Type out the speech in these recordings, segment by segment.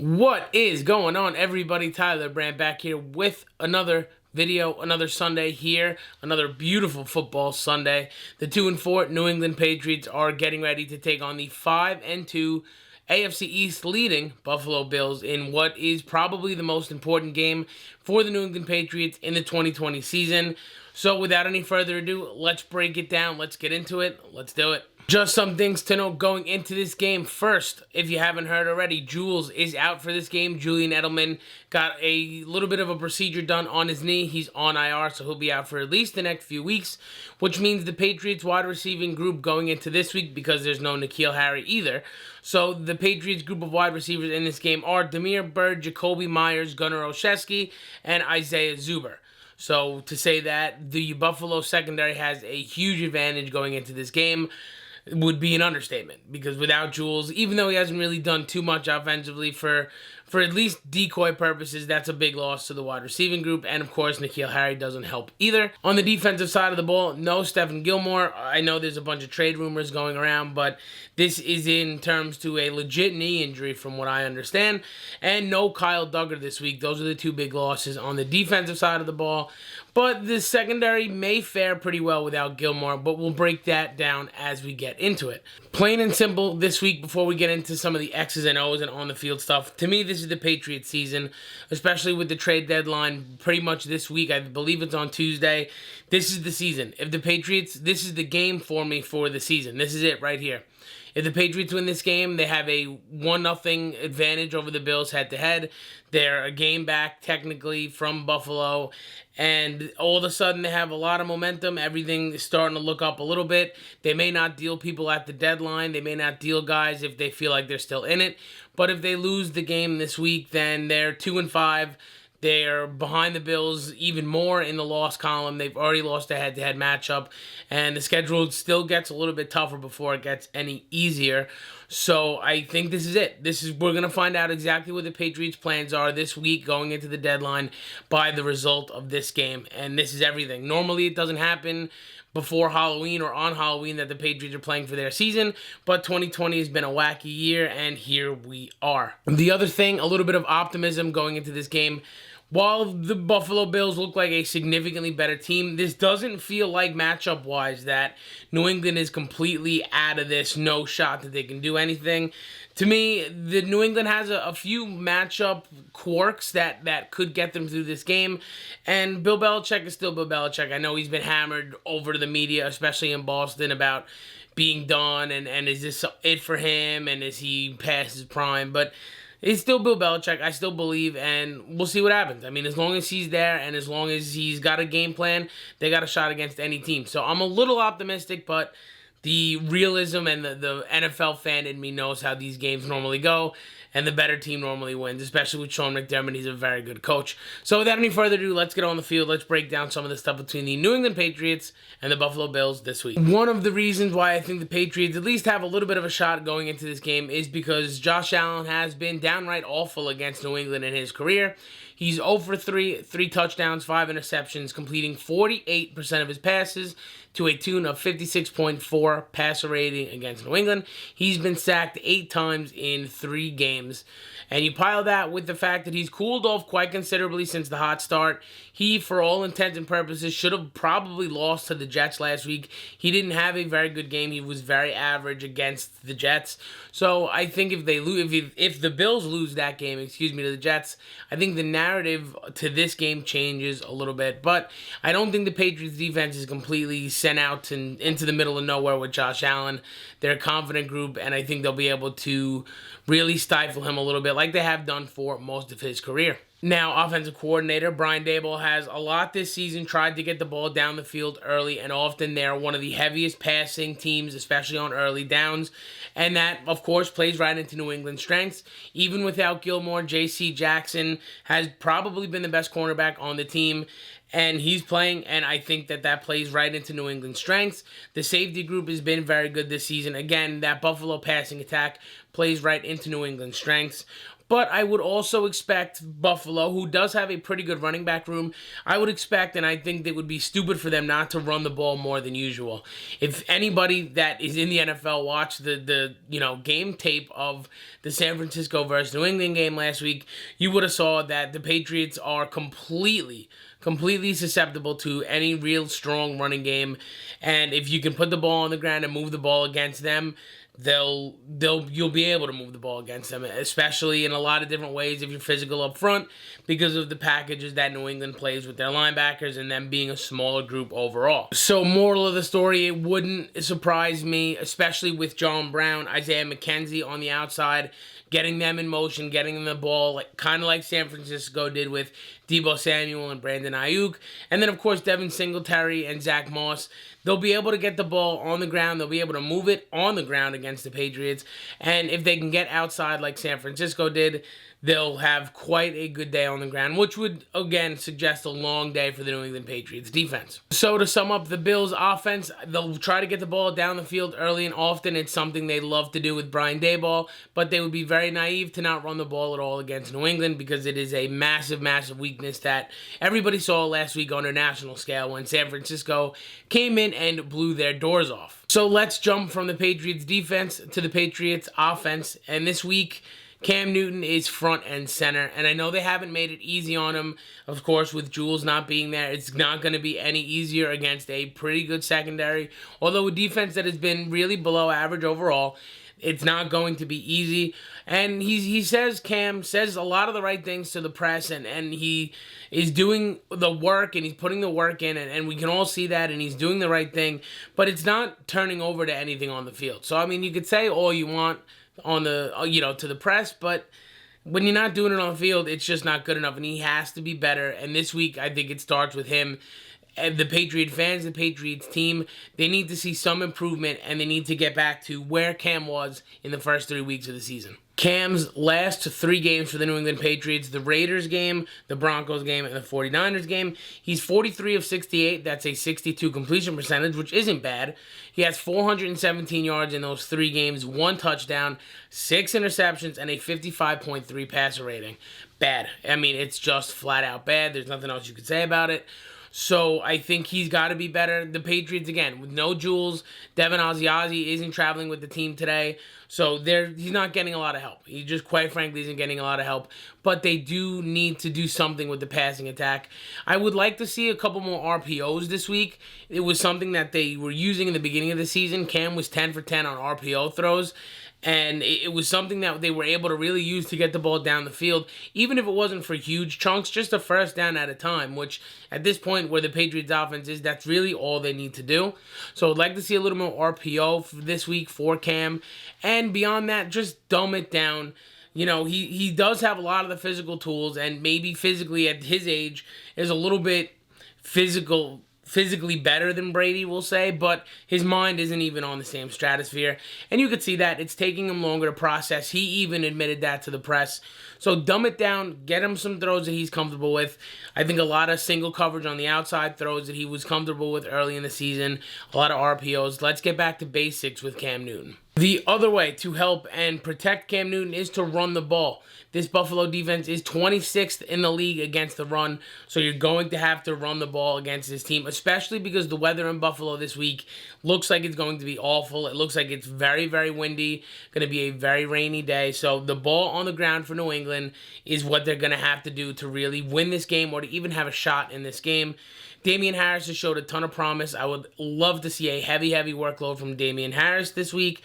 What is going on, everybody? Tyler Brand back here with another video, another Sunday here, another beautiful football Sunday. The 2-4 New England Patriots are getting ready to take on the 5-2 AFC East leading Buffalo Bills in what is probably the most important game for the New England Patriots in the 2020 season. So without any further ado, let's break it down. Let's get into it. Let's do it. Just some things to know going into this game. First, if you haven't heard already, Jules is out for this game. Julian Edelman got a little bit of a procedure done on his knee. He's on IR, so he'll be out for at least the next few weeks, which means the Patriots wide receiving group going into this week, because there's no N'Keal Harry either. So the Patriots group of wide receivers in this game are Damiere Byrd, Jacoby Myers, Gunnar Olszewski, and Isaiah Zuber. So to say that the Buffalo secondary has a huge advantage going into this game would be an understatement, because without Jules, even though he hasn't really done too much offensively for at least decoy purposes, that's a big loss to the wide receiving group. And of course, N'Keal Harry doesn't help either. On the defensive side of the ball, no Stephon Gilmore. I know there's a bunch of trade rumors going around, but this is in terms to a legit knee injury from what I understand. And no Kyle Duggar this week. Those are the two big losses on the defensive side of the ball. But the secondary may fare pretty well without Gilmore, but we'll break that down as we get into it. Plain and simple this week, before we get into some of the X's and O's and on-the-field stuff, to me, this is the Patriots season, especially with the trade deadline pretty much this week. I believe it's on Tuesday. This is the season. If the Patriots, this is the game for me for the season. This is it right here. If the Patriots win this game, they have a 1-0 advantage over the Bills head-to-head. They're a game back, technically, from Buffalo. And all of a sudden, they have a lot of momentum. Everything is starting to look up a little bit. They may not deal people at the deadline. They may not deal guys if they feel like they're still in it. But if they lose the game this week, then they're 2-5. They're behind the Bills even more in the loss column. They've already lost a head-to-head matchup, and the schedule still gets a little bit tougher before it gets any easier. So I think this is it. We're going to find out exactly what the Patriots' plans are this week going into the deadline by the result of this game, and this is everything. Normally it doesn't happen before Halloween or on Halloween that the Patriots are playing for their season, but 2020 has been a wacky year, and here we are. The other thing, a little bit of optimism going into this game. While the Buffalo Bills look like a significantly better team, this doesn't feel like matchup-wise that New England is completely out of this, no shot that they can do anything. To me, the New England has a few matchup quirks that could get them through this game, and Bill Belichick is still Bill Belichick. I know he's been hammered over to the media, especially in Boston, about being done, and is this it for him, and is he past his prime, but it's still Bill Belichick. I still believe, and we'll see what happens. I mean, as long as he's there and as long as he's got a game plan, they got a shot against any team. So I'm a little optimistic, but the realism and the NFL fan in me knows how these games normally go, and the better team normally wins, especially with Sean McDermott. He's a very good coach. So without any further ado, let's get on the field. Let's break down some of the stuff between the New England Patriots and the Buffalo Bills this week. One of the reasons why I think the Patriots at least have a little bit of a shot going into this game is because Josh Allen has been downright awful against New England in his career. He's 0 for 3, 3 touchdowns, 5 interceptions, completing 48% of his passes to a tune of 56.4 passer rating against New England. He's been sacked 8 times in 3 games. And you pile that with the fact that he's cooled off quite considerably since the hot start. He, for all intents and purposes, should have probably lost to the Jets last week. He didn't have a very good game. He was very average against the Jets. So I think if they lose, if the Bills lose that game, to the Jets, I think the narrative to this game changes a little bit. But I don't think the Patriots defense is completely sent out into the middle of nowhere with Josh Allen. They're a confident group, and I think they'll be able to really stifle him a little bit like they have done for most of his career. Now, offensive coordinator Brian Daboll has a lot this season tried to get the ball down the field early, and often they're one of the heaviest passing teams, especially on early downs, and that, of course, plays right into New England's strengths. Even without Gilmore, J.C. Jackson has probably been the best cornerback on the team, and he's playing, and I think that plays right into New England's strengths. The safety group has been very good this season. Again, that Buffalo passing attack plays right into New England's strengths. But I would also expect Buffalo, who does have a pretty good running back room, I would expect, and I think it would be stupid for them not to run the ball more than usual. If anybody that is in the NFL watched the game tape of the San Francisco versus New England game last week, you would have saw that the Patriots are completely susceptible to any real strong running game, and if you can put the ball on the ground and move the ball against them, you'll be able to move the ball against them, especially in a lot of different ways if you're physical up front, because of the packages that New England plays with their linebackers and them being a smaller group overall. So moral of the story, it wouldn't surprise me, especially with John Brown, Isaiah McKenzie on the outside, getting them in motion, getting them the ball, kind of like San Francisco did with Deebo Samuel and Brandon Ayuk. And then, of course, Devin Singletary and Zach Moss. They'll be able to get the ball on the ground. They'll be able to move it on the ground against the Patriots. And if they can get outside like San Francisco did, they'll have quite a good day on the ground, which would, again, suggest a long day for the New England Patriots defense. So to sum up the Bills' offense, they'll try to get the ball down the field early and often. It's something they love to do with Brian Daboll, but they would be very naive to not run the ball at all against New England, because it is a massive, massive weakness that everybody saw last week on a national scale when San Francisco came in and blew their doors off. So let's jump from the Patriots defense to the Patriots offense, and this week, Cam Newton is front and center, and I know they haven't made it easy on him. Of course, with Jules not being there, it's not going to be any easier against a pretty good secondary. Although a defense that has been really below average overall, it's not going to be easy. And Cam says a lot of the right things to the press, and he is doing the work, and he's putting the work in, and we can all see that, and he's doing the right thing, but it's not turning over to anything on the field. So, I mean, you could say all you want on the to the press, but when you're not doing it on the field, it's just not good enough, and he has to be better. And this week, I think it starts with him. And the Patriot fans, the Patriots team, they need to see some improvement, and they need to get back to where Cam was in the first 3 weeks of the season. Cam's last 3 games for the New England Patriots, the Raiders game, the Broncos game, and the 49ers game, he's 43 of 68. That's a 62 completion percentage, which isn't bad. He has 417 yards in those 3 games, 1 touchdown, 6 interceptions, and a 55.3 passer rating. Bad. I mean, it's just flat out bad. There's nothing else you could say about it. So I think he's got to be better. The Patriots, again, with no Jules, Devin Asiasi isn't traveling with the team today, so he's not getting a lot of help. He just, quite frankly, isn't getting a lot of help. But they do need to do something with the passing attack. I would like to see a couple more RPOs this week. It was something that they were using in the beginning of the season. Cam was 10 for 10 on RPO throws. And it was something that they were able to really use to get the ball down the field, even if it wasn't for huge chunks, just a first down at a time, which at this point where the Patriots offense is, that's really all they need to do. So I'd like to see a little more RPO for this week for Cam. And beyond that, just dumb it down. You know, he does have a lot of the physical tools, and maybe physically at his age is a little bit physically better than Brady, we'll say, but his mind isn't even on the same stratosphere, and you could see that it's taking him longer to process. He even admitted that to the press. So dumb it down, get him some throws that he's comfortable with. I think a lot of single coverage on the outside throws that he was comfortable with early in the season, a lot of RPOs. Let's get back to basics with Cam Newton. The other way to help and protect Cam Newton is to run the ball. This Buffalo defense is 26th in the league against the run, so you're going to have to run the ball against this team, especially because the weather in Buffalo this week looks like it's going to be awful. It looks like it's very, very windy, going to be a very rainy day. So the ball on the ground for New England is what they're going to have to do to really win this game or to even have a shot in this game. Damian Harris has showed a ton of promise. I would love to see a heavy workload from Damian Harris this week.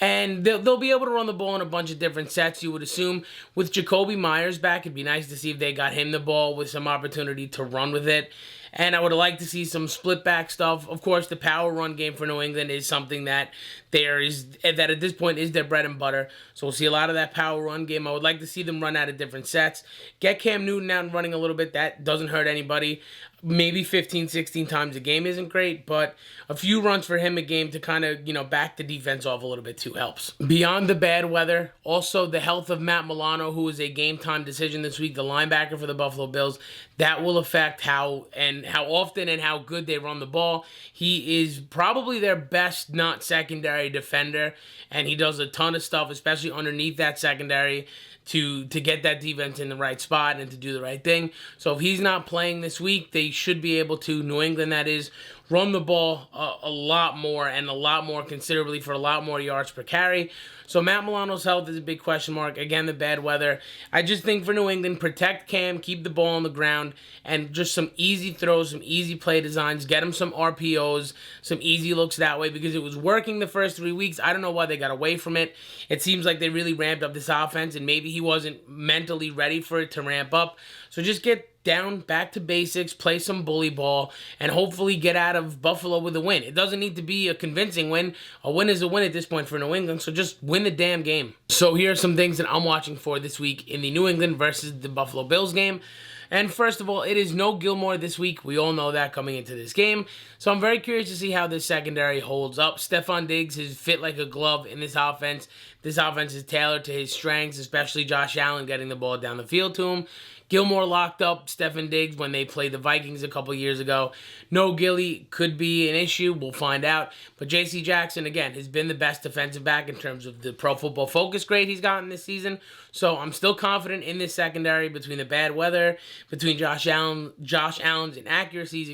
And they'll be able to run the ball in a bunch of different sets, you would assume. With Jacoby Myers back, it'd be nice to see if they got him the ball with some opportunity to run with it. And I would like to see some split back stuff. Of course, the power run game for New England is something that at this point is their bread and butter. So we'll see a lot of that power run game. I would like to see them run out of different sets. Get Cam Newton out and running a little bit. That doesn't hurt anybody. Maybe 15, 16 times a game isn't great, but a few runs for him a game to kind of, back the defense off a little bit too helps. Beyond the bad weather, also the health of Matt Milano, who is a game-time decision this week, the linebacker for the Buffalo Bills, that will affect how often and how good they run the ball. He is probably their best, not secondary defender, and he does a ton of stuff, especially underneath that secondary, to get that defense in the right spot and to do the right thing. So if he's not playing this week, they should be able to, New England that is, run the ball a lot more and a lot more considerably for a lot more yards per carry. So Matt Milano's health is a big question mark. Again, the bad weather. I just think for New England, protect Cam, keep the ball on the ground, and just some easy throws, some easy play designs, get him some RPOs, some easy looks that way, because it was working the first 3 weeks. I don't know why they got away from it. It seems like they really ramped up this offense, and maybe he wasn't mentally ready for it to ramp up. So just get down, back to basics, play some bully ball, and hopefully get out of Buffalo with a win. It doesn't need to be a convincing win. A win is a win at this point for New England, so just win the damn game. So here are some things that I'm watching for this week in the New England versus the Buffalo Bills game. And first of all, it is no Gilmore this week. We all know that coming into this game. So I'm very curious to see how this secondary holds up. Stephon Diggs is fit like a glove in this offense. This offense is tailored to his strengths, especially Josh Allen getting the ball down the field to him. Gilmore locked up Stephon Diggs when they played the Vikings a couple years ago. No Gilly could be an issue. We'll find out. But J.C. Jackson, again, has been the best defensive back in terms of the Pro Football Focus grade he's gotten this season. So I'm still confident in this secondary between the bad weather, between Josh Allen's inaccuracies,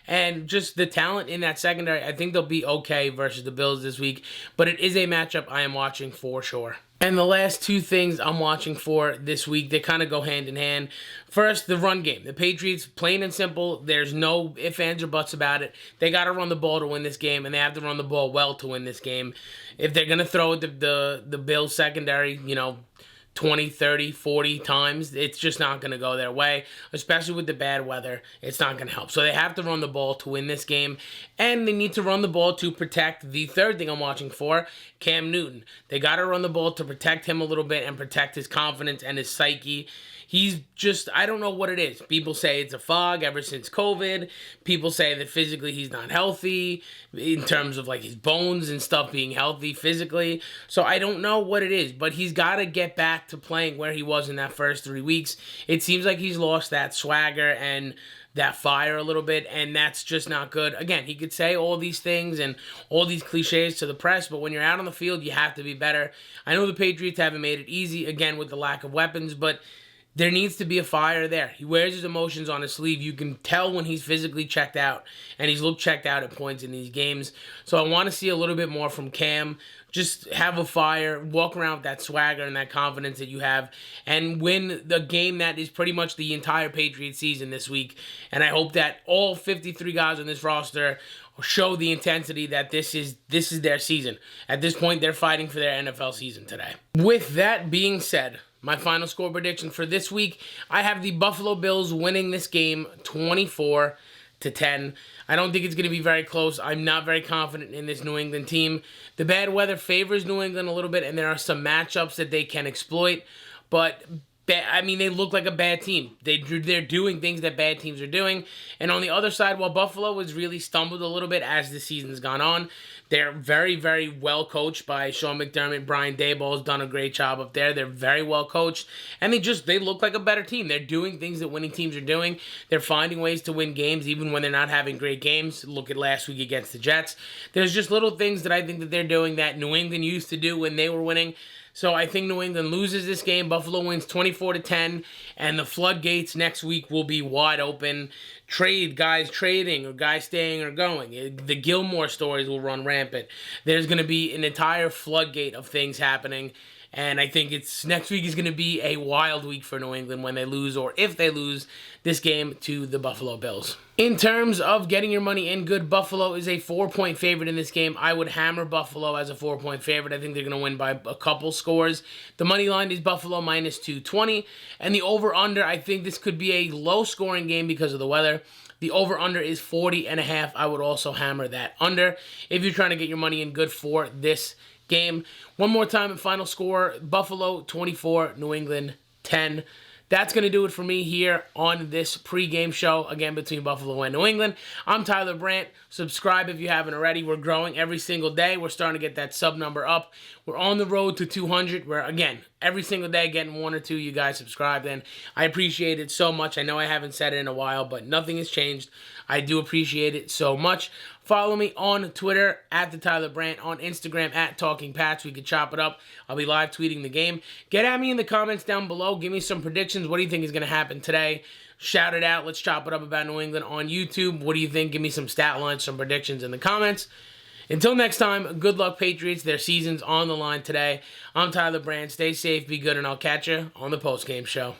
and just the talent in that secondary. I think they'll be okay versus the Bills this week. But it is a matchup I am watching for sure. And the last two things I'm watching for this week, they kind of go hand in hand. First, the run game. The Patriots, plain and simple, there's no ifs, ands, or buts about it. They got to run the ball to win this game, and they have to run the ball well to win this game. If they're going to throw the Bills secondary, 20, 30, 40 times, it's just not going to go their way, especially with the bad weather. It's not going to help. So they have to run the ball to win this game, and they need to run the ball to protect the third thing I'm watching for, Cam Newton. They got to run the ball to protect him a little bit and protect his confidence and his psyche. He's just, I don't know what it is. People say it's a fog ever since COVID. People say that physically he's not healthy in terms of like his bones and stuff being healthy physically. So I don't know what it is, but he's got to get back to playing where he was in that first 3 weeks. It seems like he's lost that swagger and that fire a little bit, and that's just not good. Again, he could say all these things and all these cliches to the press, but when you're out on the field, you have to be better. I know the Patriots haven't made it easy, again, with the lack of weapons, but there needs to be a fire there. He wears his emotions on his sleeve. You can tell when he's physically checked out, and he's looked checked out at points in these games. So I want to see a little bit more from Cam. Just have a fire, walk around with that swagger and that confidence that you have, and win the game that is pretty much the entire Patriots season this week. And I hope that all 53 guys on this roster show the intensity that this is their season. At this point, they're fighting for their NFL season today. With that being said, my final score prediction for this week, I have the Buffalo Bills winning this game 24-10. I don't think it's going to be very close. I'm not very confident in this New England team. The bad weather favors New England a little bit, and there are some matchups that they can exploit, but they look like a bad team. They're doing things that bad teams are doing. And on the other side, while Buffalo has really stumbled a little bit as the season's gone on, they're very, very well coached by Sean McDermott. Brian Daboll has done a great job up there. They're very well coached. And they look like a better team. They're doing things that winning teams are doing. They're finding ways to win games even when they're not having great games. Look at last week against the Jets. There's just little things that I think that they're doing that New England used to do when they were winning. So I think New England loses this game. Buffalo wins 24-10, and the floodgates next week will be wide open. Guys trading, or guys staying or going. The Gilmore stories will run rampant. There's going to be an entire floodgate of things happening. And I think next week is going to be a wild week for New England when they lose, or if they lose this game to the Buffalo Bills. In terms of getting your money in good, Buffalo is a 4-point favorite in this game. I would hammer Buffalo as a 4-point favorite. I think they're going to win by a couple scores. The money line is Buffalo minus 220. And the over-under, I think this could be a low-scoring game because of the weather. The over-under is 40.5. I would also hammer that under if you're trying to get your money in good for this game. One more time, final score, Buffalo 24, New England 10. That's going to do it for me here on this pregame show, again, between Buffalo and New England. I'm Tyler Brandt. Subscribe if you haven't already. We're growing every single day. We're starting to get that sub number up. We're on the road to 200. We're, again, every single day getting one or two of you guys subscribed, and I appreciate it so much. I know I haven't said it in a while, but nothing has changed. I do appreciate it so much. Follow me on Twitter at the Tyler Brandt, on Instagram at Talking Pats. We could chop it up. I'll be live tweeting the game. Get at me in the comments down below. Give me some predictions. What do you think is going to happen today? Shout it out. Let's chop it up about New England on YouTube. What do you think? Give me some stat lines, some predictions in the comments. Until next time, good luck, Patriots. Their season's on the line today. I'm Tyler Brandt. Stay safe, be good, and I'll catch you on the postgame show.